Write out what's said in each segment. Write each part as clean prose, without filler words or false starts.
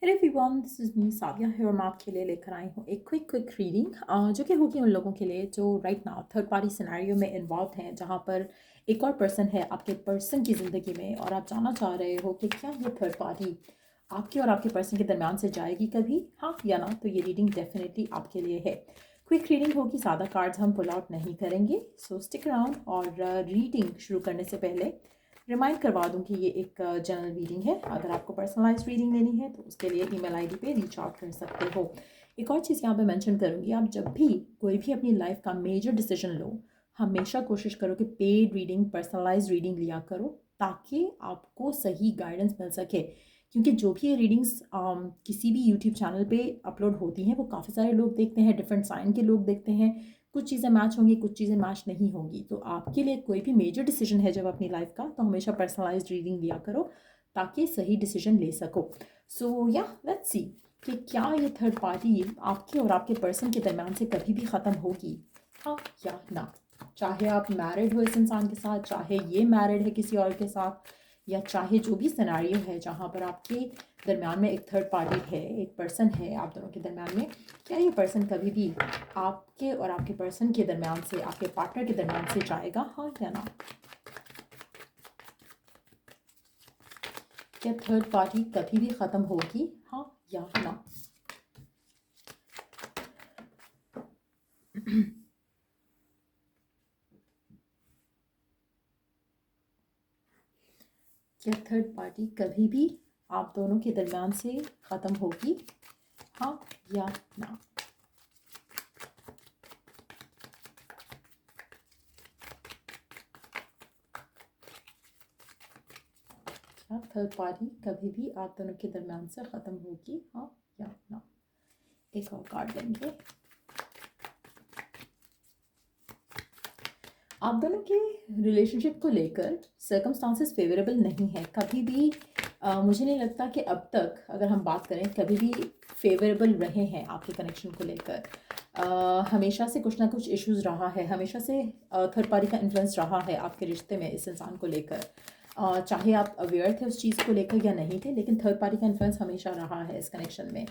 Hey everyone, this is me Sadia है और मैं आपके लिए लेकर आई हूँ एक क्विक रीडिंग जो कि होगी उन लोगों के लिए जो right now third party scenario में इन्वॉल्व हैं, जहाँ पर एक और पर्सन है आपके पर्सन की ज़िंदगी में और आप जानना चाह रहे हो कि क्या ये थर्ड पार्टी आपके और आपके पर्सन के दरमियान से जाएगी कभी, हाँ या ना। तो ये रीडिंग डेफिनेटली आपके लिए है। क्विक रीडिंग होगी, ज़्यादा कार्ड्स हम पुल आउट नहीं करेंगे, सो स्टिक अराउंड। और रीडिंग शुरू करने से पहले रिमाइंड करवा दूं कि ये एक जनरल रीडिंग है। अगर आपको पर्सनलाइज रीडिंग लेनी है तो उसके लिए ईमेल आईडी पे रीच आउट कर सकते हो। एक और चीज़ यहाँ पे मेंशन करूँगी, आप जब भी कोई भी अपनी लाइफ का मेजर डिसीजन लो, हमेशा कोशिश करो कि पेड रीडिंग, पर्सनलाइज रीडिंग लिया करो ताकि आपको सही गाइडेंस मिल सके। क्योंकि जो भी ये रीडिंग्स किसी भी यूट्यूब चैनल पे अपलोड होती हैं वो काफ़ी सारे लोग देखते हैं, डिफरेंट साइन के लोग देखते हैं। कुछ चीज़ें मैच होंगी, कुछ चीज़ें मैच नहीं होंगी। तो आपके लिए कोई भी मेजर डिसीजन है जब अपनी लाइफ का, तो हमेशा पर्सनलाइज्ड रीडिंग लिया करो ताकि सही डिसीजन ले सको। सो या लेट्स सी कि क्या ये थर्ड पार्टी आपके और आपके पर्सन के दरमियान से कभी भी ख़त्म होगी, हाँ या ना। चाहे आप मैरिड हो इस इंसान के साथ, चाहे ये मैरिड है किसी और के साथ, या चाहे जो भी सिनेरियो है जहाँ पर आपके दरमियान में एक थर्ड पार्टी है, एक पर्सन है आप दोनों के दरमियान में, क्या ये पर्सन कभी भी आपके और आपके पर्सन के दरमियान से, आपके पार्टनर के दरमियान से जाएगा, हाँ या ना। क्या थर्ड पार्टी कभी भी ख़त्म होगी, हाँ या ना। क्या थर्ड पार्टी कभी भी आप दोनों के दरमियान से ख़त्म होगी, हाँ या ना। क्या थर्ड पार्टी कभी भी आप दोनों के दरमियान से ख़त्म होगी, हाँ या ना। एक और कार्ड लेंगे। आप दोनों के रिलेशनशिप को लेकर सर्कमस्टांसेस फेवरेबल नहीं है कभी भी। मुझे नहीं लगता कि अब तक अगर हम बात करें कभी भी फेवरेबल रहे हैं आपके कनेक्शन को लेकर। हमेशा से कुछ ना कुछ इश्यूज रहा है, हमेशा से थर्ड पार्टी का इन्फ्लुएंस रहा है आपके रिश्ते में इस इंसान को लेकर। चाहे आप अवेयर थे उस चीज़ को लेकर या नहीं थे, लेकिन थर्ड पार्टी का इन्फ्लुएंस हमेशा रहा है इस कनेक्शन में।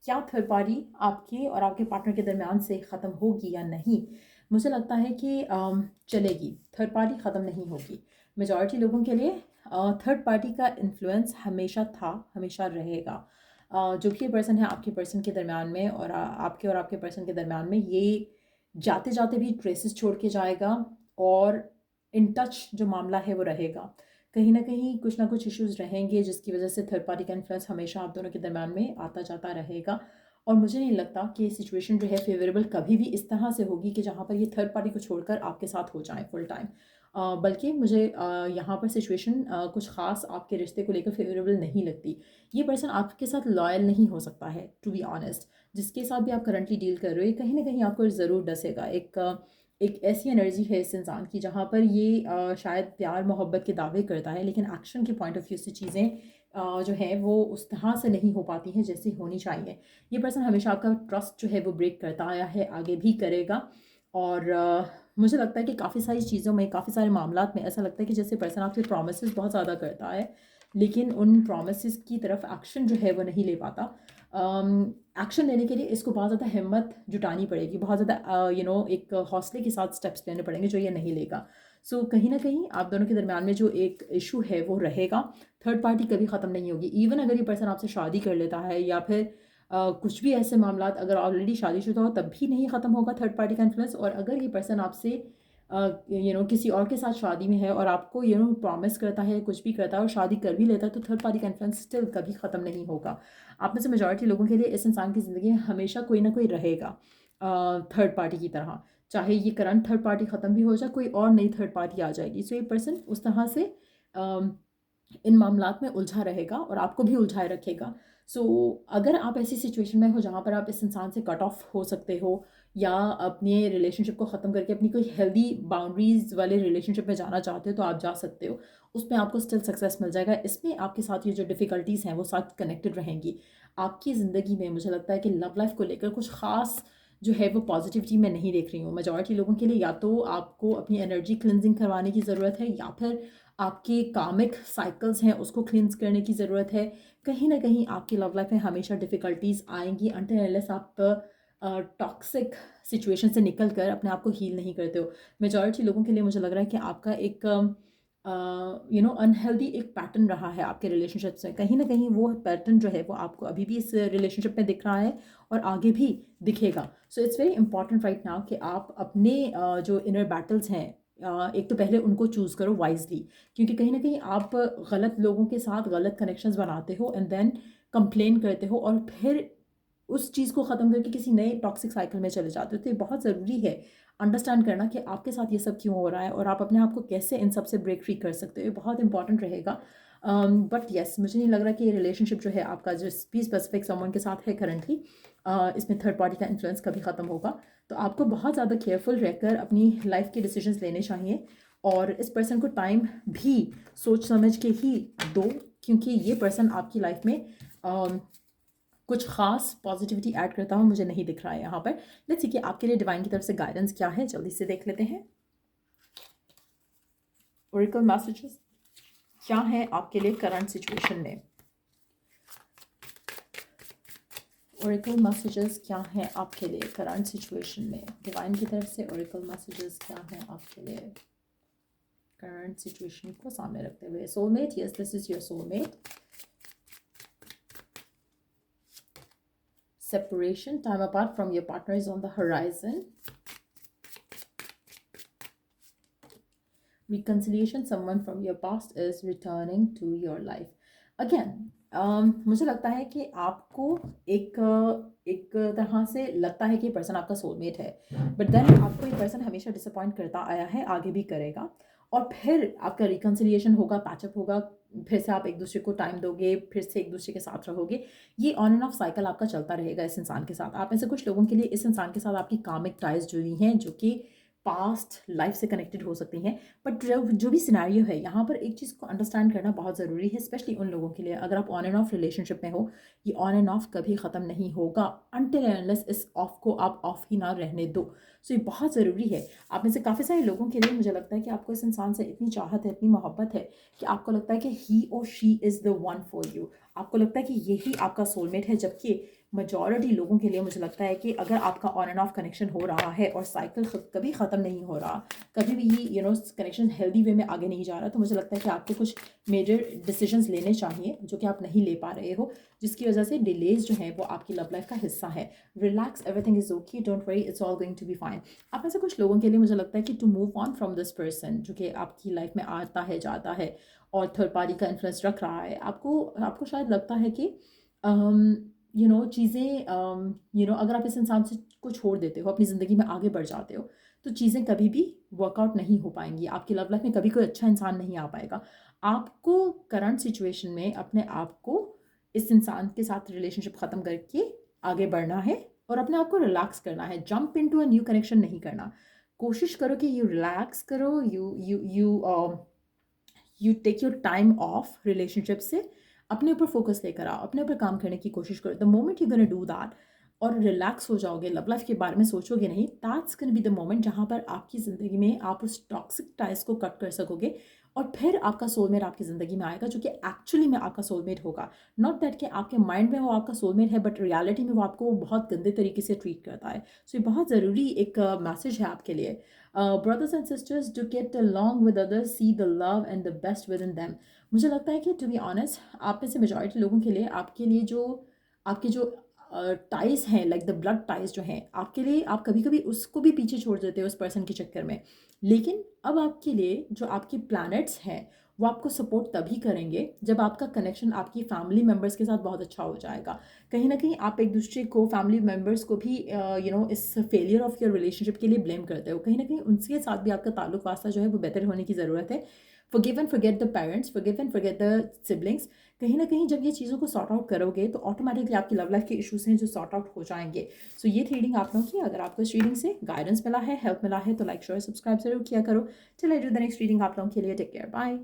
क्या थर्ड पार्टी आपके और आपके पार्टनर के दरमियान से ख़त्म होगी या नहीं। मुझे लगता है कि चलेगी, थर्ड पार्टी ख़त्म नहीं होगी। मेजॉरिटी लोगों के लिए थर्ड पार्टी का इन्फ्लुएंस हमेशा था, हमेशा रहेगा। जो भी पर्सन है आपके पर्सन के दरमियान में और आपके और आपके पर्सन के दरमियान में, ये जाते जाते भी ट्रेसेस छोड़ के जाएगा और इन टच जो मामला है वो रहेगा। कहीं ना कहीं कुछ ना कुछ इश्यूज रहेंगे जिसकी वजह से थर्ड पार्टी का इन्फ्लुएंस हमेशा आप दोनों के दरमियान में आता जाता रहेगा। और मुझे नहीं लगता कि सिचुएशन जो है फेवरेबल कभी भी इस तरह से होगी कि जहाँ पर ये थर्ड पार्टी को छोड़कर आपके साथ हो जाए फुल टाइम। बल्कि मुझे यहाँ पर सिचुएशन कुछ ख़ास आपके रिश्ते को लेकर फेवरेबल नहीं लगती। ये पर्सन आपके साथ लॉयल नहीं हो सकता है, टू बी ऑनेस्ट। जिसके साथ भी आप करंटली डील कर रहे हो, ये कहीं ना कहीं आपको ज़रूर डसेगा। एक ऐसी एनर्जी है इस इंसान की जहाँ पर ये शायद प्यार मोहब्बत के दावे करता है, लेकिन एक्शन के पॉइंट ऑफ व्यू से चीज़ें जो है वो उस तरह से नहीं हो पाती हैं जैसी होनी चाहिए। ये पर्सन हमेशा आपका ट्रस्ट जो है वो ब्रेक करता आया है, आगे भी करेगा। और मुझे लगता है कि काफ़ी सारी चीज़ों में, काफ़ी सारे मामलात में ऐसा लगता है कि जैसे पर्सन आपसे प्रोमिसेस बहुत ज़्यादा करता है, लेकिन उन प्रोमिसेस की तरफ एक्शन जो है वो नहीं ले पाता। एक्शन लेने के लिए इसको बहुत ज़्यादा हिम्मत जुटानी पड़ेगी, बहुत ज़्यादा एक हौसले के साथ स्टेप्स लेने पड़ेंगे जो ये नहीं लेगा। सो कहीं ना कहीं आप दोनों के दरमियान में जो एक इशू है वो रहेगा। थर्ड पार्टी कभी ख़त्म नहीं होगी। इवन अगर ये पर्सन आपसे शादी कर लेता है या फिर कुछ भी ऐसे मामलात, अगर ऑलरेडी शादीशुदा हो तब भी नहीं ख़त्म होगा थर्ड पार्टी का इन्फ्लुएंस। और अगर ये पर्सन आपसे किसी और के साथ शादी में है और आपको प्रॉमिस करता है, कुछ भी करता है और शादी कर भी लेता है, तो थर्ड पार्टी का इन्फ्लुएंस स्टिल कभी ख़त्म नहीं होगा। आप में से मेजॉरिटी लोगों के लिए इस इंसान की ज़िंदगी में हमेशा कोई ना कोई रहेगा थर्ड पार्टी की तरह। चाहे ये करंट थर्ड पार्टी ख़त्म भी हो जाए, कोई और नई थर्ड पार्टी आ जाएगी। सो ये पर्सन उस तरह से इन मामलात में उलझा रहेगा और आपको भी उलझाए रखेगा। सो अगर आप ऐसी सिचुएशन में हो जहाँ पर आप इस इंसान से कट ऑफ हो सकते हो या अपने रिलेशनशिप को ख़त्म करके अपनी कोई हेल्दी बाउंड्रीज़ वाले रिलेशनशिप में जाना चाहते हो, तो आप जा सकते हो। उसमें आपको स्टिल सक्सेस मिल जाएगा। इसमें आपके साथ ये जो डिफ़िकल्टीज़ हैं वो साथ कनेक्टेड रहेंगी। आपकी ज़िंदगी में मुझे लगता है कि लव लाइफ को लेकर कुछ ख़ास जो है वो पॉजिटिविटी मैं नहीं देख रही हूँ। मेजॉरिटी लोगों के लिए या तो आपको अपनी एनर्जी क्लिनजिंग करवाने की ज़रूरत है, या फिर आपके कामिक साइकिल्स हैं उसको क्लींस करने की ज़रूरत है। कहीं ना कहीं आपकी लव लाइफ में हमेशा डिफ़िकल्टीज आएंगी अनटिल अनलेस आप टॉक्सिक सिचुएशन से निकल कर अपने आप को हील नहीं करते हो। मेजॉरिटी लोगों के लिए मुझे लग रहा है कि आपका एक अनहेल्दी एक पैटर्न रहा है आपके रिलेशनशिप्स में। कहीं ना कहीं वो पैटर्न जो है वो आपको अभी भी इस रिलेशनशिप में दिख रहा है और आगे भी दिखेगा। So it's very important right now कि आप अपने जो इनर बैटल्स हैं एक तो पहले उनको चूज़ करो वाइजली, क्योंकि कहीं ना कहीं आप गलत लोगों के साथ गलत कनेक्शंस बनाते हो एंड देन कंप्लेन करते हो और फिर उस चीज़ को ख़त्म करके किसी नए टॉक्सिक साइकिल में चले जाते हो। तो ये बहुत ज़रूरी है अंडरस्टैंड करना कि आपके साथ ये सब क्यों हो रहा है और आप अपने आप को कैसे इन सब से ब्रेक फ्री कर सकते हो। ये बहुत इंपॉर्टेंट रहेगा। बट येस, मुझे नहीं लग रहा कि ये रिलेशनशिप जो है आपका जिस भी स्पेसिफिक समवन के साथ है करंटली, इसमें थर्ड पार्टी का इन्फ्लुएंस कभी ख़त्म होगा। तो आपको बहुत ज़्यादा केयरफुल रहकर अपनी लाइफ के डिसीजंस लेने चाहिए और इस पर्सन को टाइम भी सोच समझ के ही दो, क्योंकि ये पर्सन आपकी लाइफ में कुछ खास पॉजिटिविटी ऐड करता हुआ मुझे नहीं दिख रहा है यहाँ पर। लेट्स सी कि आपके लिए डिवाइन की तरफ से गाइडेंस क्या है, जल्दी से देख लेते हैं। ओरेकल मैसेजेस क्या है आपके लिए करंट सिचुएशन में। ओरेकल मैसेजेस क्या है आपके लिए करंट सिचुएशन में, डिवाइन की तरफ से ओरेकल मैसेजेस क्या है आपके लिए करंट सिचुएशन को सामने रखते हुए। Soulmate, yes this is your soulmate. Separation, time apart from your partner is on the horizon. Reconciliation, someone from your past is returning to your life. Again, मुझे लगता है कि आपको एक तरह से लगता है कि ये पर्सन आपका सोलमेट है, बट देन आपको ये पर्सन हमेशा डिसअपॉइंट करता आया है, आगे भी करेगा और फिर आपका रिकन्सिलिएशन होगा, पैचअप होगा, फिर से आप एक दूसरे को टाइम दोगे, फिर से एक दूसरे के साथ रहोगे। ये ऑन एंड ऑफ साइकिल आपका चलता रहेगा इस इंसान के साथ। आप में से कुछ लोगों के लिए इस इंसान के साथ आपकी कामिक टाइज जुड़ी हैं जो कि पास्ट लाइफ से कनेक्टेड हो सकती हैं। बट जो भी सिनेरियो है यहाँ पर एक चीज़ को अंडरस्टैंड करना बहुत ज़रूरी है, स्पेशली उन लोगों के लिए अगर आप ऑन एंड ऑफ रिलेशनशिप में हो। ये ऑन एंड ऑफ कभी ख़त्म नहीं होगा अनटिल एंड अनलेस इस ऑफ को आप ऑफ ही ना रहने दो। सो ये बहुत ज़रूरी है। आप में से काफ़ी सारे लोगों के लिए मुझे लगता है कि आपको इस इंसान से इतनी चाहत है, इतनी मोहब्बत है कि आपको लगता है कि ही और she is the one for you. आपको लगता है कि यही आपका सोलमेट है, जबकि मेजॉरिटी लोगों के लिए मुझे लगता है कि अगर आपका ऑन एंड ऑफ कनेक्शन हो रहा है और साइकिल कभी ख़त्म नहीं हो रहा, कभी भी कनेक्शन हेल्दी वे में आगे नहीं जा रहा, तो मुझे लगता है कि आपको कुछ मेजर डिसीजंस लेने चाहिए जो कि आप नहीं ले पा रहे हो, जिसकी वजह से डिलेज जो है वो आपकी लव लाइफ का हिस्सा है। Relax, everything is okay, don't worry, it's all going to be fine. आप में से कुछ लोगों के लिए मुझे लगता है कि to move on from this person जो कि आपकी लाइफ में आता है, जाता है और थर्ड पार्टी का इन्फ्लुएंस रख रहा है, आपको शायद लगता है कि चीज़ें अगर आप इस इंसान से को छोड़ देते हो, अपनी ज़िंदगी में आगे बढ़ जाते हो, तो चीज़ें कभी भी वर्कआउट नहीं हो पाएंगी। आपकी लव लाइफ में कभी कोई अच्छा इंसान नहीं आ पाएगा। आपको करंट सिचुएशन में अपने आप को इस इंसान के साथ रिलेशनशिप ख़त्म करके आगे बढ़ना है और अपने आप को रिलैक्स करना है। Jump into a new connection नहीं करना। कोशिश करो कि यू रिलैक्स करो, you take your time off relationship से, अपने ऊपर फोकस लेकर आओ, अपने ऊपर काम करने की कोशिश करो। The moment you gonna do that और रिलैक्स हो जाओगे, लव लाइफ के बारे में सोचोगे नहीं, that's gonna be the moment जहाँ पर आपकी ज़िंदगी में आप उस टॉक्सिक टाइज को कट कर सकोगे और फिर आपका सोलमेट आपकी ज़िंदगी में आएगा जो कि एक्चुअली में आपका सोलमेट होगा। नॉट दैट कि आपके माइंड में वो आपका सोलमेट है बट रियलिटी में वो आपको बहुत गंदे तरीके से ट्रीट करता है। सो ये बहुत ज़रूरी एक मैसेज है आपके लिए। Brothers and sisters, to get along with others, see the love and the best within them. मुझे लगता है कि टू बी ऑनेस्ट, आप में से मेजॉरिटी लोगों के लिए आपके लिए जो आपके जो टाइज हैं, लाइक द ब्लड टाइज जो हैं आपके लिए, आप कभी कभी उसको भी पीछे छोड़ देते हो उस पर्सन के चक्कर में। लेकिन अब आपके लिए जो आपके प्लैनेट्स हैं वो आपको सपोर्ट तभी करेंगे जब आपका कनेक्शन आपकी फैमिली मेम्बर्स के साथ बहुत अच्छा हो जाएगा। कहीं ना कहीं आप एक दूसरे को, फैमिली मेम्बर्स को भी इस फेलियर ऑफ योर रिलेशनशिप के लिए ब्लेम करते हो। कहीं ना कहीं उनके साथ भी आपका ताल्लुक वास्ता जो है वो बेहतर होने की ज़रूरत है। forgive and forget the parents, forgive and forget the siblings। कहीं ना कहीं जब ये चीज़ों को सॉर्ट आउट करोगे तो ऑटोमेटिकली आपकी लव लाइफ के इश्यूज हैं जो सॉर्ट आउट हो जाएंगे। सो ये रीडिंग आप लोगों की, अगर आपको इस रीडिंग से गाइडेंस मिला है, हेल्प मिला है, तो लाइक शेयर सब्सक्राइब जरूर किया करो। चलिए, डू द नेक्स्ट रीडिंग आप लोगों के लिए। Take care, bye.